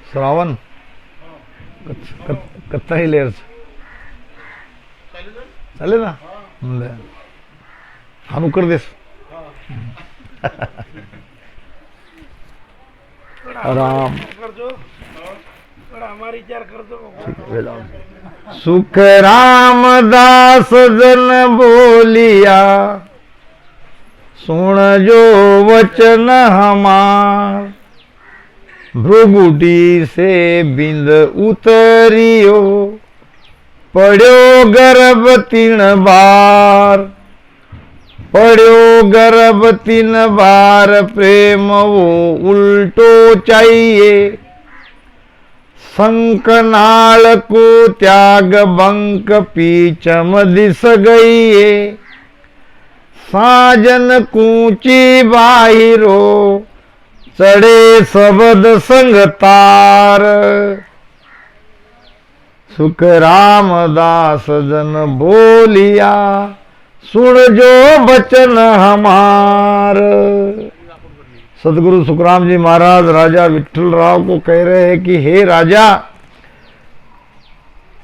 श्रावण कत्ता ही लेर चालेल ना हानू कर देस राम सुख रामदास जन बोलिया सुन जो वचन हमार भ्रुगुटी से बिंद उतरियो पढ़्यो गर्भ 3 बार पढ़्यो गर्भ 3 बार प्रेम वो उल्टो चाहिए शंखनाल को त्याग बंक पीछम दिस गई साजन कूची बाहिरो चढ़े शबद संग तार सुख रामदास जन बोलिया सुन जो बचन हमार। सदगुरु सुखराम जी महाराज राजा विठल राव को कह रहे हैं कि हे राजा,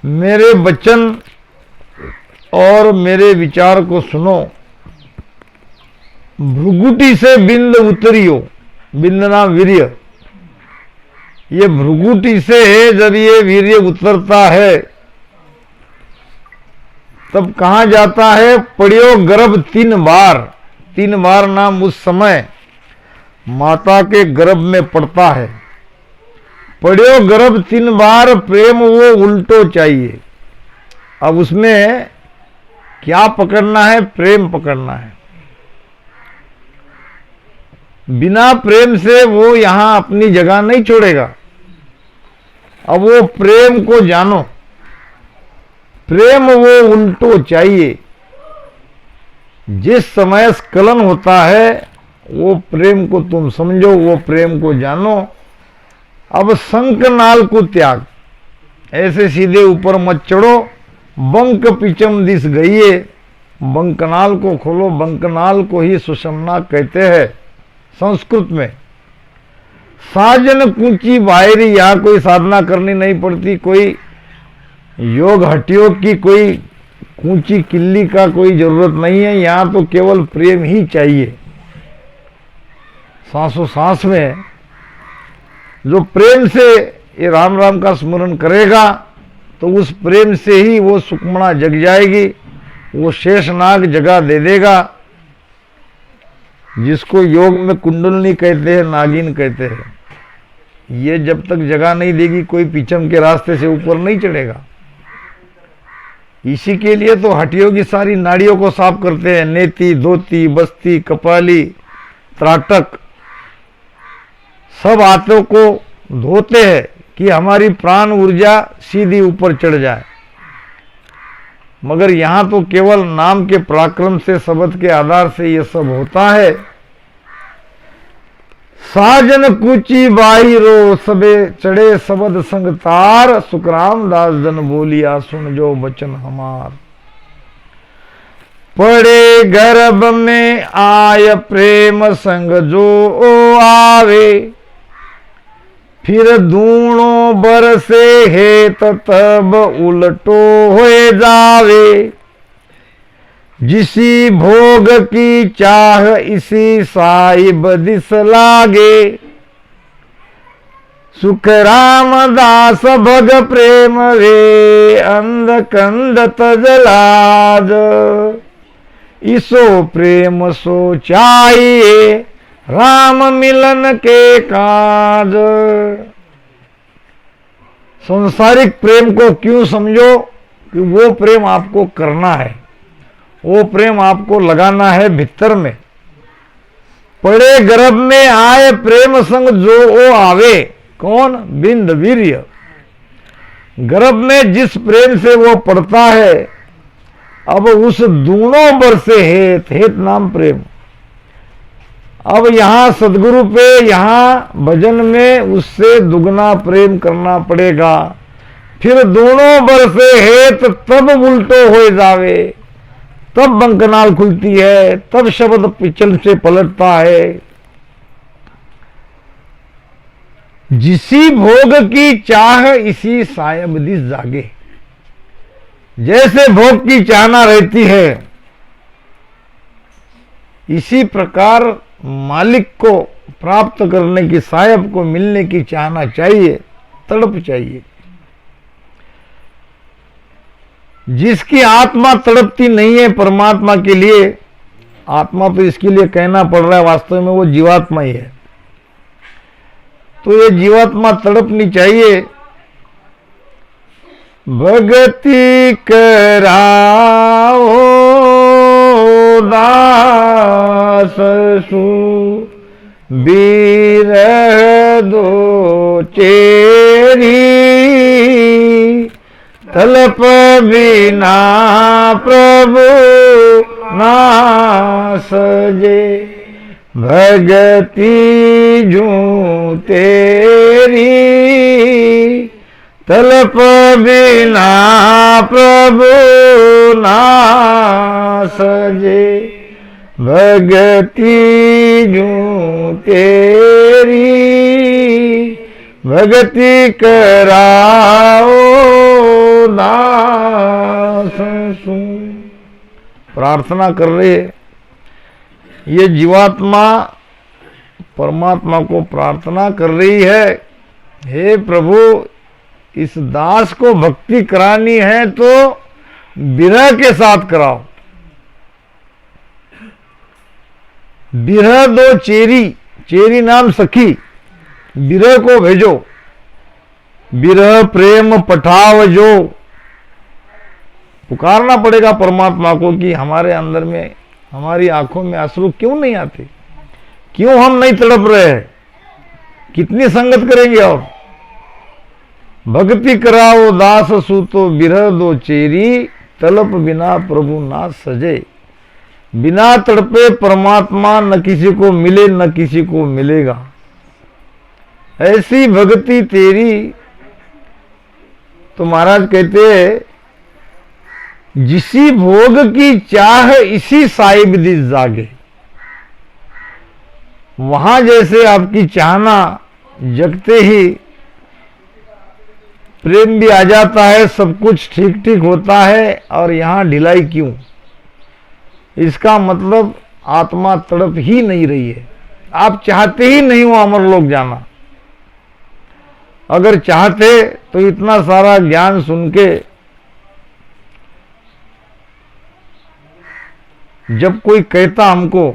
मेरे वचन और मेरे विचार को सुनो। भ्रुगुटी से बिंद उतरियो, बिंद नाम वीर्य। ये भ्रुगुटी से जब ये वीर्य उतरता है तब कहाँ जाता है? पढ़्यो गर्भ 3 बार। 3 बार नाम उस समय माता के गर्भ में पड़ता है। पढ़्यो गर्भ 3 बार प्रेम वो उल्टो चाहिए। अब उसमें क्या पकड़ना है? प्रेम पकड़ना है। बिना प्रेम से वो यहां अपनी जगह नहीं छोड़ेगा। अब वो प्रेम को जानो, प्रेम वो उल्टो चाहिए। जिस समय स्खलन होता है वो प्रेम को तुम समझो, वो प्रेम को जानो। अब शंखनाल को त्याग, ऐसे सीधे ऊपर मत चढ़ो। बंक पिचम दिस गई, बंकनाल को खोलो। बंकनाल को ही सुषमना कहते हैं संस्कृत में। साजन कूची बाहरी, यहां कोई साधना करनी नहीं पड़ती, कोई योग हटियो की कोई कूची किल्ली का कोई जरूरत नहीं है। यहां तो केवल प्रेम ही चाहिए। सांसों सांस में जो प्रेम से ये राम राम का स्मरण करेगा तो उस प्रेम से ही वो सुखमणा जग जाएगी, वो शेषनाग जगह दे देगा, जिसको योग में कुंडलनी कहते हैं, नागिन कहते हैं। ये जब तक जगह नहीं देगी कोई पीछम के रास्ते से ऊपर नहीं चढ़ेगा। इसी के लिए तो हड्डियों की सारी नाड़ियों को साफ करते हैं। नेति, धोती, बस्ती, कपाली, त्राटक, सब हाथों को धोते हैं कि हमारी प्राण ऊर्जा सीधी ऊपर चढ़ जाए। मगर यहां तो केवल नाम के पराक्रम से, शब्द के आधार से ये सब होता है। साजन कूची बाहिरो सबे चढ़े शबद संग तार, सुखराम दास जन बोलिया सुन जो बचन हमार। पड़े गर्भ में आय प्रेम संग जो आवे, फिर दूणों बरसे हेत तब उलटो होए जावे। जिसी भोग की चाह इसी साहिब दिस लागे, सुख रामदास भग प्रेम वे अंध कंद तजलाद। इसो प्रेम सो चाहिए राम मिलन के काज। संसारिक प्रेम को क्यों समझो कि वो प्रेम आपको करना है, वो प्रेम आपको लगाना है भीतर में। पड़े गर्भ में आए प्रेम संग जो ओ आवे, कौन? बिंद वीर्य। गर्भ में जिस प्रेम से वो पड़ता है, अब उस दूणों बरसे हेत, हेत नाम प्रेम। अब यहां सदगुरु पे, यहां भजन में उससे दुगना प्रेम करना पड़ेगा। फिर दोनों बरसे हेत तब उल्टो हो जावे, तब बंकनाल खुलती है, तब शब्द पिछल से पलटता है। जिसी भोग की चाह इसी सायब दिस जागे। जैसे भोग की चाहना रहती है, इसी प्रकार मालिक को प्राप्त करने की, साहब को मिलने की चाहना चाहिए, तड़प चाहिए। जिसकी आत्मा तड़पती नहीं है परमात्मा के लिए, आत्मा तो इसके लिए कहना पड़ रहा है, वास्तव में वो जीवात्मा ही है, तो ये जीवात्मा तड़पनी चाहिए। भगति कराओ दास सु बिरह दो चेरी, तलप बिना प्रभु ना सजे। भगति जूं तेरी तलप बिना प्रभु ना सजे। भगति जूं तेरी भगति कराओ दास सु। प्रार्थना कर रहे हैं ये जीवात्मा, परमात्मा को प्रार्थना कर रही है, हे प्रभु इस दास को भक्ति करानी है तो बिरह के साथ कराओ। बिरह दो चेरी, चेरी नाम सखी, बिरह को भेजो। बिरह प्रेम पठाव जो, पुकारना पड़ेगा परमात्मा को कि हमारे अंदर में, हमारी आंखों में अश्रु क्यों नहीं आते, क्यों हम नहीं तड़प रहे हैं, कितनी संगत करेंगे। और भक्ति कराओ दास सूतो बिरह दो चेरी, तलप बिना प्रभु ना सजे। बिना तड़पे परमात्मा न किसी को मिले न किसी को मिलेगा। ऐसी भक्ति तेरी, तो महाराज कहते हैं जिसी भोग की चाह इसी साहिब दिस जागे। वहां जैसे आपकी चाहना जगते ही प्रेम भी आ जाता है, सब कुछ ठीक ठीक होता है, और यहां ढिलाई क्यों? इसका मतलब आत्मा तड़प ही नहीं रही है। आप चाहते ही नहीं हो अमरलोक जाना। अगर चाहते तो इतना सारा ज्ञान सुन के, जब कोई कहता हमको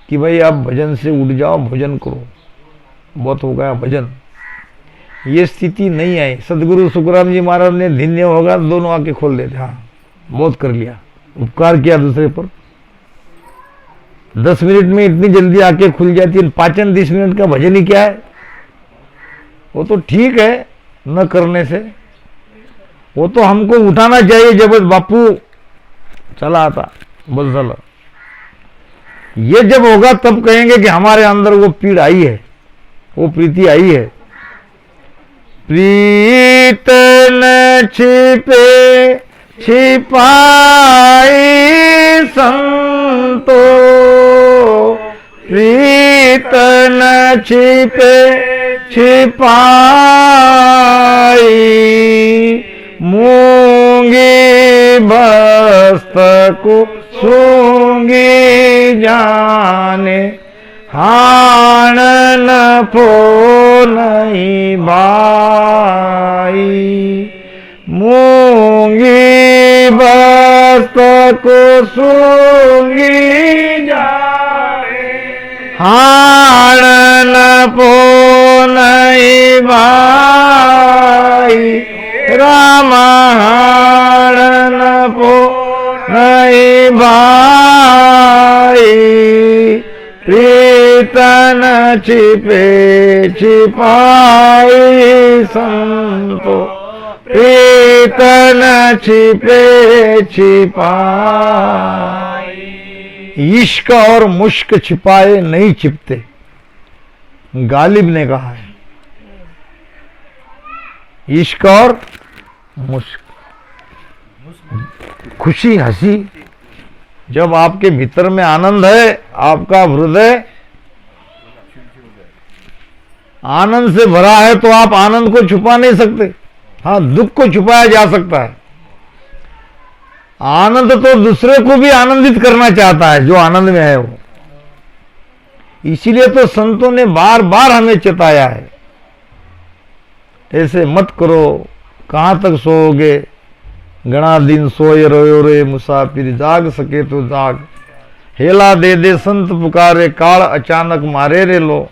कि भाई आप भजन से उठ जाओ, भजन करो, बहुत हो गया भजन, ये स्थिति नहीं आई। सदगुरु सुखराम जी महाराज ने धन्य होगा दोनों आंखें खोल देते, हाँ बहुत कर लिया, उपकार किया दूसरे पर। 10 मिनट में इतनी जल्दी आंखें खुल जाती है, 5-10 मिनट का भजन ही क्या है। वो तो ठीक है न करने से, वो तो हमको उठाना चाहिए जब बापू चला आता बस चला। ये जब होगा तब कहेंगे कि हमारे अंदर वो पीड़ आई है, वो प्रीति आई है। प्रीत न छिपे छिपाई संतो, प्रीत न छिपे छिपाई, मूंगी बस्त को सूंगी जाने, हाण न फो नहीं भाई। मूंगी बस्त को सूंगी जाने, हाण न फो नहीं भाई। राम हाण न फो नहीं भाई। प्रीतन छिपे छिपाई संतो, प्रीतन छिपे छिपाई। इश्क और मुश्क छिपाए नहीं छिपते, गालिब ने कहा है। इश्क और मुश्क, खुशी हंसी, जब आपके भीतर में आनंद है, आपका हृदय आनंद से भरा है तो आप आनंद को छुपा नहीं सकते। हाँ, दुख को छुपाया जा सकता है। आनंद तो दूसरे को भी आनंदित करना चाहता है जो आनंद में है वो। इसीलिए तो संतों ने बार बार हमें चेताया है, ऐसे मत करो, कहां तक सोओगे, घना दिन सोए रोयो रे मुसाफिर, जाग सके तो जाग, हेला दे दे संत पुकारे, काल अचानक मारे रे लो।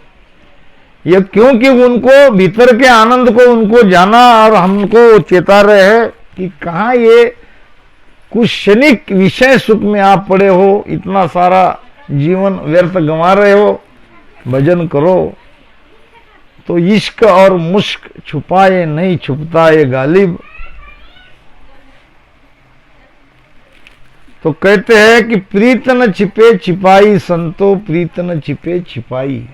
ये क्योंकि उनको भीतर के आनंद को उनको जाना और हमको चेता रहे हैं कि कहाँ ये कुछ क्षणिक विषय सुख में आप पड़े हो, इतना सारा जीवन व्यर्थ गंवा रहे हो, भजन करो। तो इश्क और मुश्क छुपाए नहीं छुपता ये गालिब। तो कहते हैं कि प्रीत न छिपे छिपाई संतो, प्रीत न छिपे छिपाई।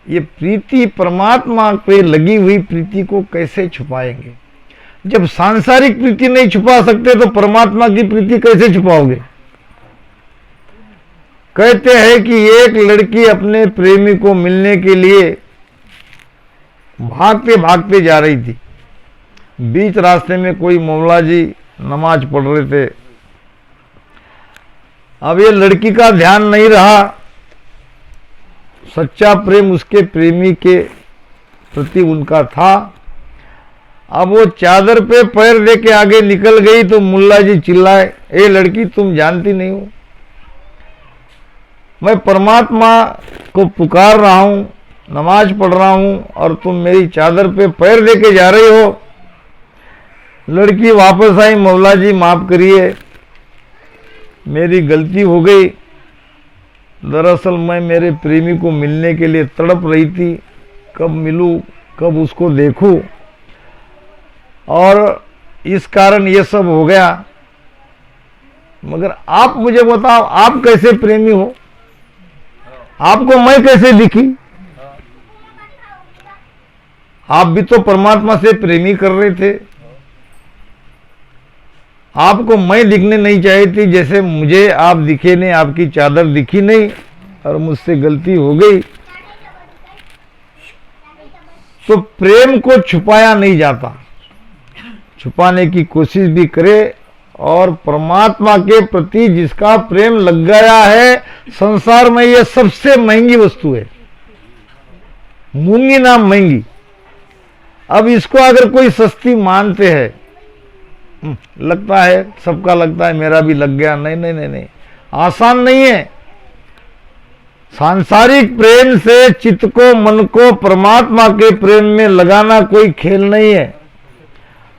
ये प्रीति परमात्मा पे लगी हुई प्रीति को कैसे छुपाएंगे? जब सांसारिक प्रीति नहीं छुपा सकते तो परमात्मा की प्रीति कैसे छुपाओगे? कहते हैं कि एक लड़की अपने प्रेमी को मिलने के लिए भागते भागते जा रही थी। बीच रास्ते में कोई मौला जी नमाज पढ़ रहे थे। अब ये लड़की का ध्यान नहीं रहा, सच्चा प्रेम उसके प्रेमी के प्रति उनका था। अब वो चादर पे पैर दे के आगे निकल गई तो मुल्ला जी चिल्लाए, ए लड़की, तुम जानती नहीं हो मैं परमात्मा को पुकार रहा हूं, नमाज पढ़ रहा हूं और तुम मेरी चादर पे पैर दे के जा रही हो। लड़की वापस आई, मौला जी माफ करिए, मेरी गलती हो गई। दरअसल मैं मेरे प्रेमी को मिलने के लिए तड़प रही थी, कब मिलूं, कब उसको देखूं, और इस कारण ये सब हो गया। मगर आप मुझे बताओ, आप कैसे प्रेमी हो? आपको मैं कैसे दिखी? आप भी तो परमात्मा से प्रेमी कर रहे थे। आपको मैं दिखने नहीं चाहिए थी, जैसे मुझे आप दिखे नहीं, आपकी चादर दिखी नहीं और मुझसे गलती हो गई। तो प्रेम को छुपाया नहीं जाता, छुपाने की कोशिश भी करे। और परमात्मा के प्रति जिसका प्रेम लग गया है, संसार में ये सबसे महंगी वस्तु है, मूंगी नाम महंगी। अब इसको अगर कोई सस्ती मानते हैं, लगता है सबका लगता है मेरा भी लग गया, नहीं नहीं नहीं नहीं, आसान नहीं है। सांसारिक प्रेम से चित्त को, मन को परमात्मा के प्रेम में लगाना कोई खेल नहीं है।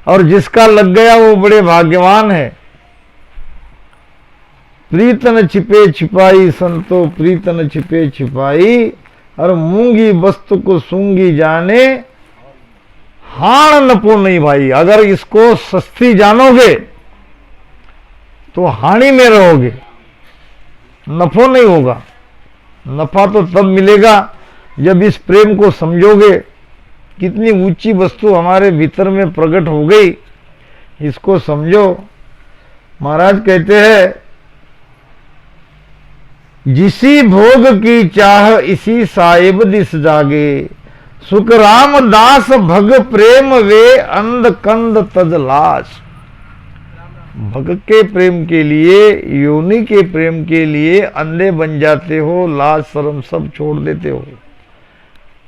और जिसका लग गया वो बड़े भाग्यवान है। प्रीत न छिपे छिपाई संतो, प्रीत न छिपे छिपाई, और मूंगी वस्तु को सूंगी जाने, हाण नपो नहीं भाई। अगर इसको सस्ती जानोगे तो हानि में रहोगे, नफो नहीं होगा। नफा तो तब मिलेगा जब इस प्रेम को समझोगे। कितनी ऊंची वस्तु हमारे भीतर में प्रकट हो गई, इसको समझो। महाराज कहते हैं, जिसी भोग की चाह इसी साहिब दिस जागे, सुख राम दास भग प्रेम वे अंध कंद तज लाश। भग के प्रेम के लिए, योनि के प्रेम के लिए अंधे बन जाते हो, लाज शर्म सब छोड़ देते हो।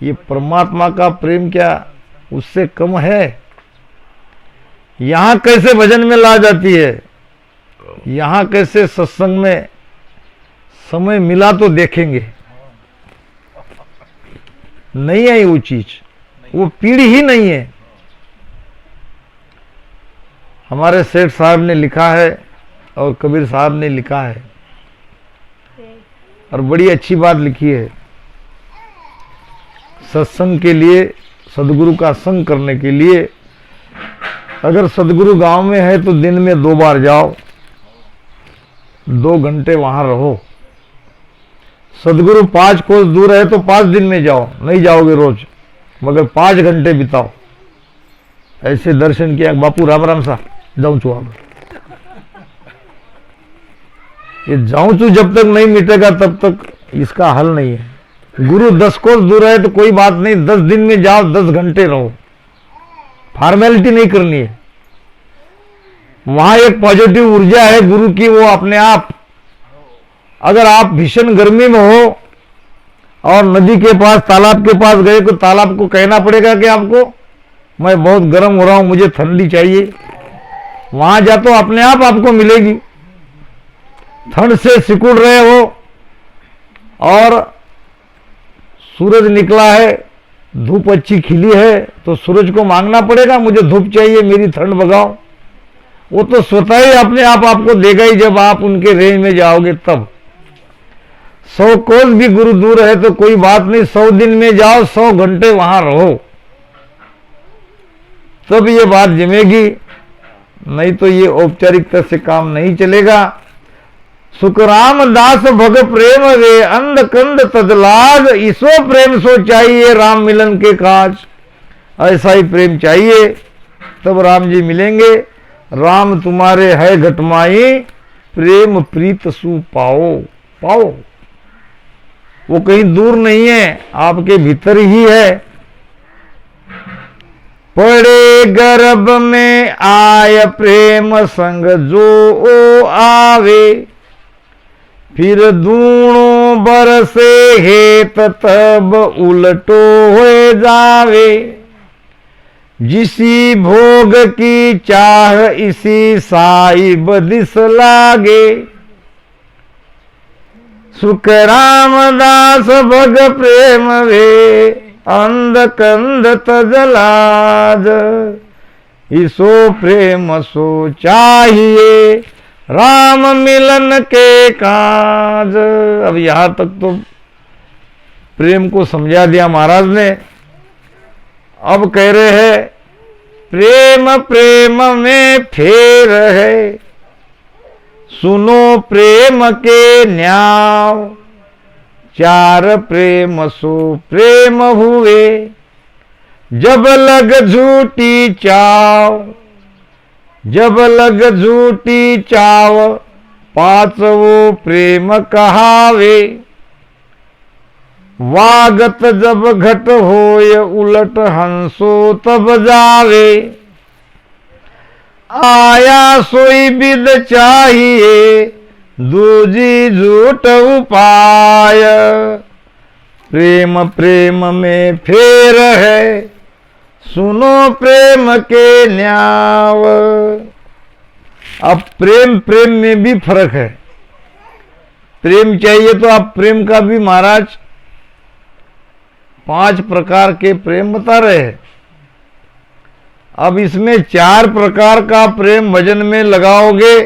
ये परमात्मा का प्रेम क्या उससे कम है? यहां कैसे भजन में ला जाती है, यहां कैसे सत्संग में समय मिला तो देखेंगे। नहीं है वो चीज, वो पीढ़ी ही नहीं है। हमारे सेठ साहब ने लिखा है और कबीर साहब ने लिखा है, और बड़ी अच्छी बात लिखी है। सत्संग के लिए, सदगुरु का संग करने के लिए, अगर सदगुरु गांव में है तो दिन में 2 बार जाओ, 2 घंटे वहां रहो। सदगुरु 5 कोस दूर है तो 5 दिन में जाओ, नहीं जाओगे रोज, मगर 5 घंटे बिताओ। ऐसे दर्शन किया, बापू राम राम सा जाऊं छू। आप ये जाऊं छू जब तक नहीं मिटेगा तब तक इसका हल नहीं है। गुरु 10 कोस दूर है तो कोई बात नहीं, 10 दिन में जाओ, 10 घंटे रहो, फॉर्मेलिटी नहीं करनी है। वहां एक पॉजिटिव ऊर्जा है गुरु की, वो अपने आप, अगर आप भीषण गर्मी में हो और नदी के पास, तालाब के पास गए तो तालाब को कहना पड़ेगा कि आपको मैं बहुत गर्म हो रहा हूं, मुझे ठंडी चाहिए। वहां जा तो अपने आप आपको मिलेगी। ठंड से सिकुड़ रहे हो और सूरज निकला है, धूप अच्छी खिली है, तो सूरज को मांगना पड़ेगा मुझे धूप चाहिए, मेरी ठंड भगाओ। वो तो स्वतः ही अपने आप आपको देगा ही, जब आप उनके रेंज में जाओगे तब। 100 कोस भी गुरु दूर है तो कोई बात नहीं, 100 दिन में जाओ, 100 घंटे वहां रहो, तब ये बात जमेगी। नहीं तो ये औपचारिकता से काम नहीं चलेगा। सुख राम दास भग प्रेम वे अंध कंद तजलाद, ईसो प्रेम सो चाहिए राम मिलन के काज। ऐसा ही प्रेम चाहिए, तब राम जी मिलेंगे। राम तुम्हारे है घटमाई, प्रेम प्रीत सु पाओ पाओ। वो कहीं दूर नहीं है, आपके भीतर ही है। पड़े गर्भ में आय प्रेम संग जो आवे, फिर दूणों बरसे हेत तब उलटो हो जावे। जिसी भोग की चाह इसी साहिब दिस लागे, सुख रामदास भग प्रेम वे अंध कंद तजलाद। इसो प्रेम सो चाहिए राम मिलन के काज। अब यहां तक तो प्रेम को समझा दिया महाराज ने। अब कह रहे हैं प्रेम प्रेम में फेर है, सुनो प्रेम के न्याव। चार प्रेम सो प्रेम हुए, जब लग झूठी चाव। जब लग झूठी चाव, पांचवो प्रेम कहावे। वागत जब घट होय, उलट हंसो तब जावे। आया सोई विद चाहिए, दूजी झूठ उपाय। प्रेम प्रेम में फेर है, सुनो प्रेम के न्याव। अब प्रेम प्रेम में भी फर्क है। प्रेम चाहिए तो आप प्रेम का भी महाराज 5 प्रकार के प्रेम बता रहे हैं। अब इसमें 4 प्रकार का प्रेम भजन में लगाओगे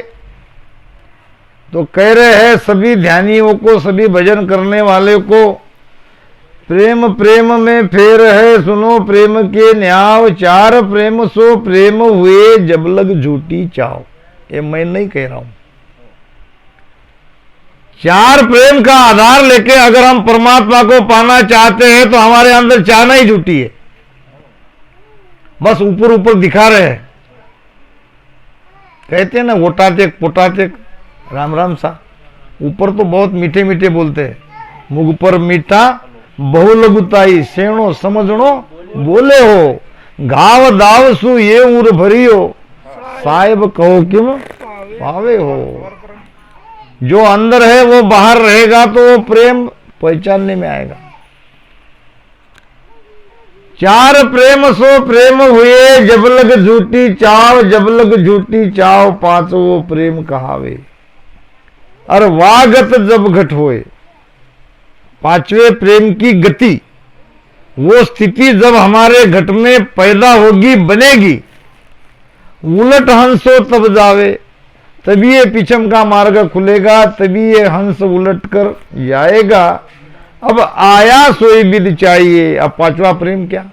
तो कह रहे हैं सभी ध्यानियों को, सभी भजन करने वाले को, प्रेम प्रेम में फेर है, सुनो प्रेम के न्याव। 4 प्रेम सो प्रेम हुए, जब लग झूठी चाव। ये मैं नहीं कह रहा हूं। 4 प्रेम का आधार लेके अगर हम परमात्मा को पाना चाहते हैं तो हमारे अंदर चाहना ही झूठी है, बस ऊपर ऊपर दिखा रहे हैं। कहते हैं ना वोटाचेक पोटाचेक, राम राम सा। ऊपर तो बहुत मीठे मीठे बोलते हैं, मुख पर मीठा बहु लघुताई, सेणो समझणो बोले हो। घाव दाव सु ये उर भरियो, साहेब कहो किम पावे हो। जो अंदर है वो बाहर रहेगा तो वो प्रेम पहचानने में आएगा। 4 प्रेम सो प्रेम हुए, जब लग झूठी चाव। जब लग झूठी चाव, 5 वो प्रेम कहावे। और वागत जब घट होए, 5वें प्रेम की गति, वो स्थिति जब हमारे घट में पैदा होगी, बनेगी। उलट हंसो तब जावे, तभी ये पीछम का मार्ग खुलेगा, तभी ये हंस उलट कर जाएगा। अब आया सोई विद चाहिए। अब 5वां प्रेम क्या?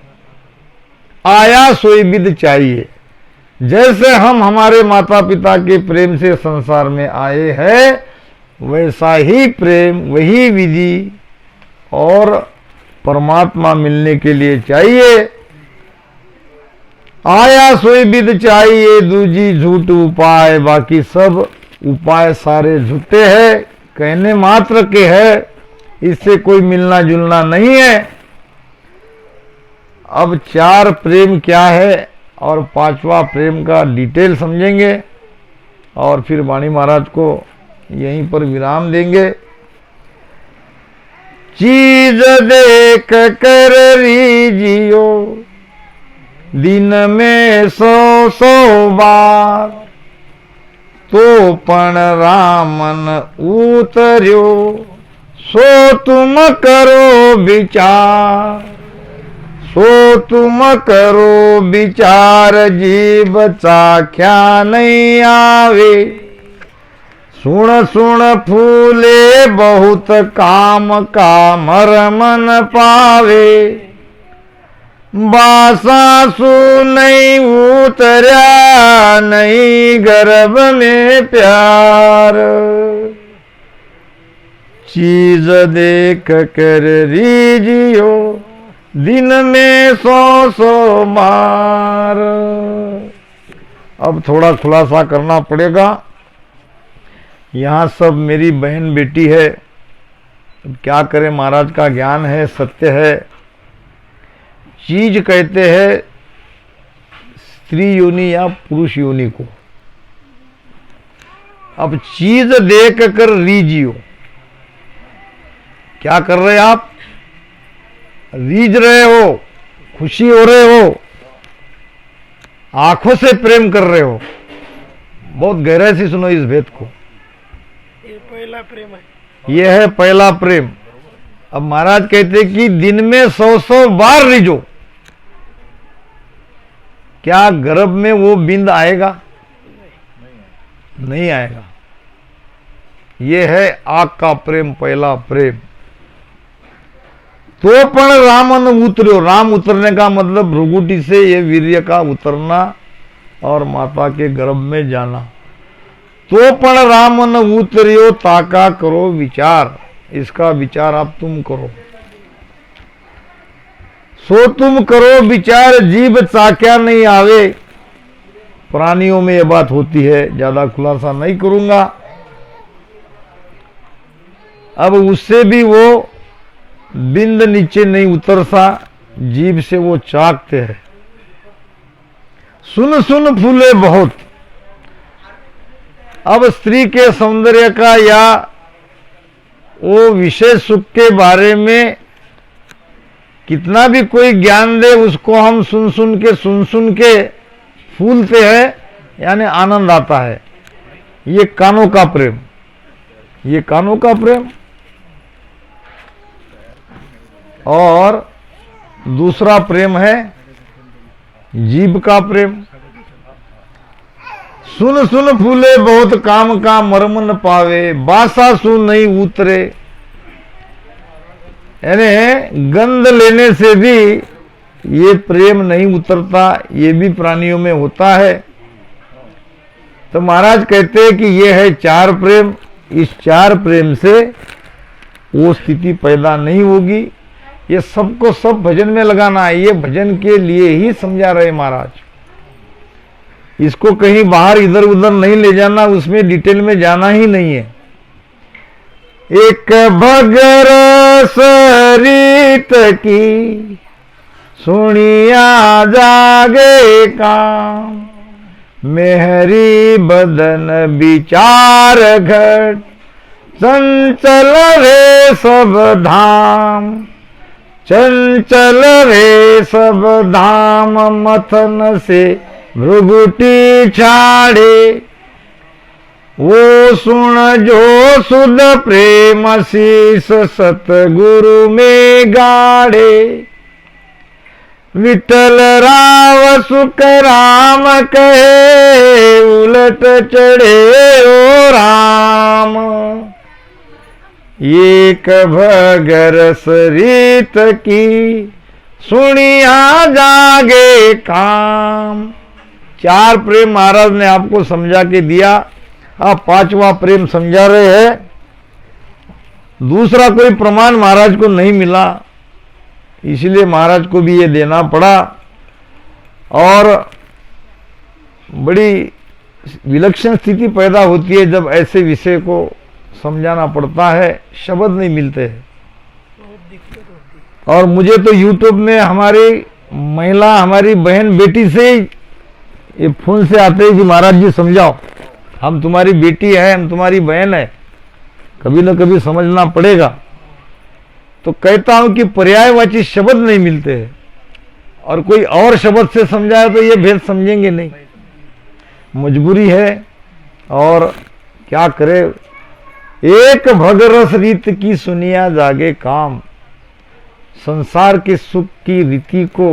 आया सोई विद चाहिए। जैसे हम हमारे माता पिता के प्रेम से संसार में आए हैं, वैसा ही प्रेम, वही विधि और परमात्मा मिलने के लिए चाहिए। आया सोई विद चाहिए, दूजी झूठ उपाय। बाकी सब उपाय सारे झूठे हैं, कहने मात्र के है, इससे कोई मिलना जुलना नहीं है। अब 4 प्रेम क्या है और 5वां प्रेम का डिटेल समझेंगे और फिर वाणी महाराज को यहीं पर विराम देंगे। चीज देख कर रीजियो दिन में 100 बार, तो पण रामन उतर्यो सो तुम करो विचार, सो तुम करो विचार जीव चाख्या नहीं आवे, सुन सुन फूले बहुत काम का मरमन पावे, बासासु नहीं उतर्या नहीं गर्भ में प्यार, चीज देख कर रीजियो दिन में 100 बार। अब थोड़ा खुलासा करना पड़ेगा। यहाँ सब मेरी बहन बेटी है, क्या करें, महाराज का ज्ञान है, सत्य है। चीज कहते हैं स्त्री योनि या पुरुष योनि को। अब चीज देख कर रीजियो, क्या कर रहे आप? रीझ रहे हो, खुशी हो रहे हो, आंखों से प्रेम कर रहे हो। बहुत गहराई से सुनो इस भेद को। ये पहला प्रेम है, ये है पहला प्रेम। अब महाराज कहते कि दिन में 100 बार रीझो। क्या गर्भ में वो बिंद आएगा? नहीं आएगा। ये है आग का प्रेम, पहला प्रेम। तो पण रामन उतर्यो, राम उतरने का मतलब भ्रुगुटी से ये वीर्य का उतरना और माता के गर्भ में जाना। तो पण रामन उतर्यो ताका करो विचार, इसका विचार आप तुम करो। सो तुम करो विचार जीव चाख्या नहीं आवे। प्राणियों में यह बात होती है, ज्यादा खुलासा नहीं करूंगा। अब उससे भी वो बिंद नीचे नहीं उतरता, जीभ से वो चाकते हैं। सुन सुन फूले बहुत। अब स्त्री के सौंदर्य का या वो विशेष सुख के बारे में कितना भी कोई ज्ञान दे, उसको हम सुन सुन के फूलते हैं, यानी आनंद आता है। ये कानों का प्रेम, ये कानों का प्रेम। और दूसरा प्रेम है जीभ का प्रेम। सुन सुन फूले बहुत काम का मर्म न पावे, बासा सु नहीं उतरे। यानी गंध लेने से भी ये प्रेम नहीं उतरता, ये भी प्राणियों में होता है। तो महाराज कहते हैं कि ये है 4 प्रेम। इस 4 प्रेम से वो स्थिति पैदा नहीं होगी। ये सबको सब भजन में लगाना है। ये भजन के लिए ही समझा रहे महाराज। इसको कहीं बाहर इधर उधर नहीं ले जाना, उसमें डिटेल में जाना ही नहीं है। एक भगर सरित की सुनिया जागे काम, मेहरी बदन विचार घट, चंचल रे सब धाम, चंचल रे सब धाम, मथन से भृगुटी छाड़े। वो सुन जो सुध प्रेम शीस सतगुरु में गाड़े। विठल राव सुख राम कहे, उलट चढ़े ओ राम। एक भगर सरित की सुनिया जागे काम। 4 प्रेम महाराज ने आपको समझा के दिया। आप 5वां प्रेम समझा रहे हैं। दूसरा कोई प्रमाण महाराज को नहीं मिला, इसलिए महाराज को भी ये देना पड़ा। और बड़ी विलक्षण स्थिति पैदा होती है जब ऐसे विषय को समझाना पड़ता है, शब्द नहीं मिलते हैं। और मुझे तो यूट्यूब में हमारी महिला, हमारी बहन बेटी से ही ये फोन से आते हैं कि महाराज जी समझाओ, हम तुम्हारी बेटी है, हम तुम्हारी बहन है, कभी ना कभी समझना पड़ेगा। तो कहता हूं कि पर्यायवाची शब्द नहीं मिलते हैं, और कोई और शब्द से समझाए तो ये भेद समझेंगे नहीं, मजबूरी है। और क्या करे, एक भगरस रीत की सुनिया जागे काम, संसार के सुख की रीति को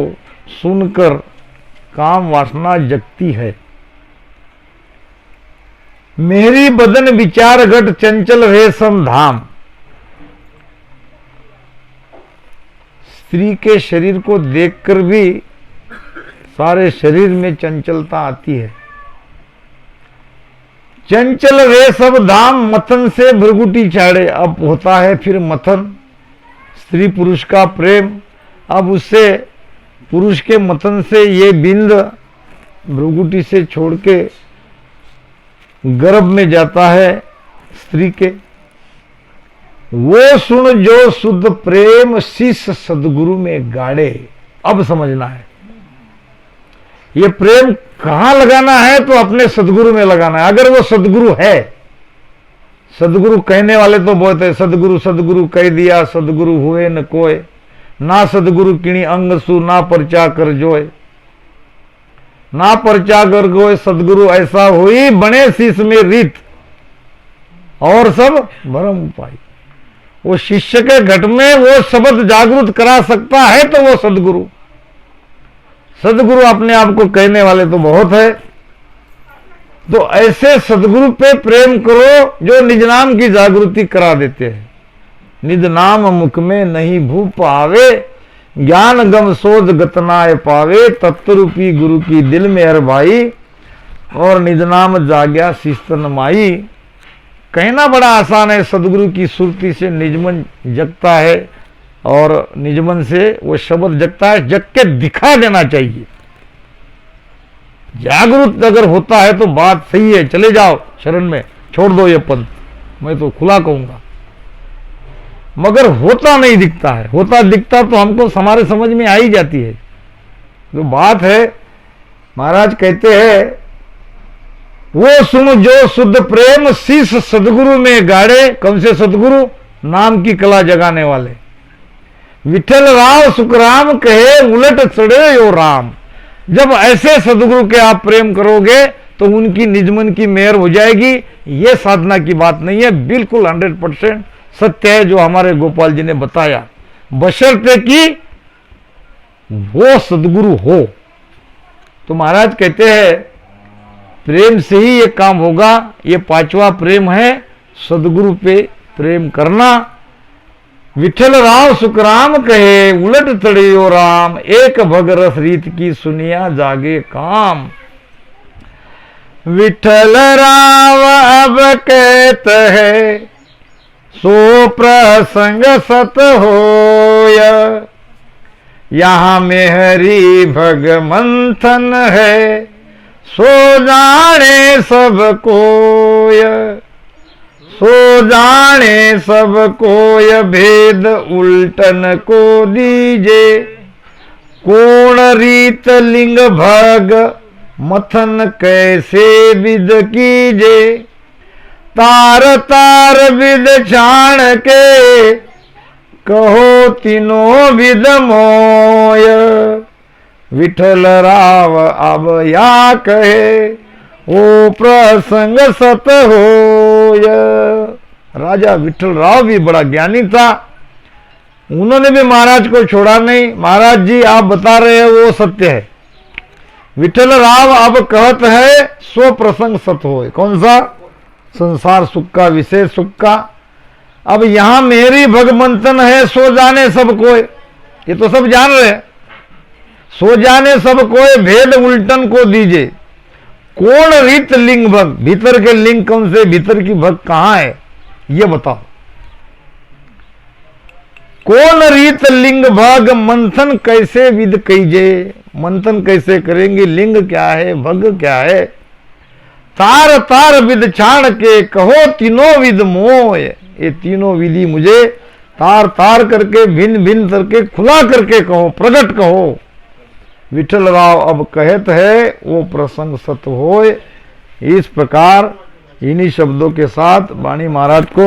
सुनकर काम वासना जगती है। मेरी बदन विचार घट चंचल रेशम धाम। स्त्री के शरीर को देखकर भी सारे शरीर में चंचलता आती है। चंचल रेशम धाम मथन से भृगुटी छाड़े। अब होता है फिर मथन, स्त्री पुरुष का प्रेम। अब उससे पुरुष के मथन से ये बिंद भृगुटी से छोड़ के गर्भ में जाता है स्त्री के। वो सुन जो शुद्ध प्रेम शीश सदगुरु में गाड़े। अब समझना है ये प्रेम कहां लगाना है, तो अपने सदगुरु में लगाना है। अगर वो सदगुरु है, सदगुरु कहने वाले तो बहुत है, सदगुरु सदगुरु कह दिया, सदगुरु हुए न कोय, ना सदगुरु किणी अंग सु ना परचा कर जोय, ना परचा कर गोय, सदगुरु ऐसा हुई बने शीश में रीत और सब भरम उपाय। वो शिष्य के घट में वो शब्द जागृत करा सकता है तो वो सदगुरु। सदगुरु अपने आप को कहने वाले तो बहुत है। तो ऐसे सदगुरु पे प्रेम करो जो निज नाम की जागृति करा देते हैं। निज नाम मुख में नहीं भू पावे, ज्ञान गम शोध गतनाय पावे, तत्वरूपी गुरु की दिल में हर भाई, और निज नाम जाग्या शिस्तन माई। कहना बड़ा आसान है, सदगुरु की सुरती से निजमन जगता है, और निजमन से वो शब्द जगता है, जग के दिखा देना चाहिए। जागरूक अगर होता है तो बात सही है, चले जाओ शरण में, छोड़ दो ये पंथ, मैं तो खुला कहूंगा। मगर होता नहीं दिखता है, होता दिखता तो हमको हमारे समझ में आ ही जाती है। जो बात है महाराज कहते हैं, वो सुन जो शुद्ध प्रेम शीश सदगुरु में गाड़े। कौन से सदगुरु? नाम की कला जगाने वाले। विठल राव सुखराम कहे उलट चढ़े यो राम। जब ऐसे सदगुरु के आप प्रेम करोगे तो उनकी निजमन की मेहर हो जाएगी। ये साधना की बात नहीं है, बिल्कुल 100% सत्य है जो हमारे गोपाल जी ने बताया, बशर्ते कि वो सदगुरु हो। तो महाराज कहते हैं प्रेम से ही ये काम होगा। ये 5वां प्रेम है, सदगुरु पे प्रेम करना। विठल राव सुखराम कहे उलट तड़ियो राम, एक भगरस रीत की सुनिया जागे काम। विठल राव अब कहत है सो प्रसंग सत होय, यहां में हरि भग मंथन है, सो जाने सब कोय। सो जाने सब कोय भेद उल्टन को दीजे, कोण रीत लिंग भग मथन कैसे विद कीजे। तार तार विद छाण के कहो तीनों विद मोय। विठल राव अब या कहे ओ प्रसंग सत होय। राजा विठल राव भी बड़ा ज्ञानी था, उन्होंने भी महाराज को छोड़ा नहीं। महाराज जी आप बता रहे हैं वो सत्य है। विठल राव अब कहत है सो प्रसंग सत होय। कौन सा? संसार सुख का, विशेष सुख का। अब यहां मेरी भगमंथन है, सो जाने सब कोय। ये तो सब जान रहे हैं। सो जाने सब कोय भेद उल्टन को दीजिए, कौन रीत लिंग भग। भीतर के लिंग कौन से, भीतर की भग कहां है ये बताओ। कौन रीत लिंग भग मंथन कैसे विद कीजे। मंथन कैसे करेंगे, लिंग क्या है, भग क्या है। तार तार विद छाण के कहो तीनों विद मोय। ये तीनों विधि मुझे तार तार करके भिन्न भिन्न करके खुला करके कहो, प्रगट कहो। विठल राव अब कहत है वो प्रसंग सत होय। इस प्रकार इन्हीं शब्दों के साथ वाणी महाराज को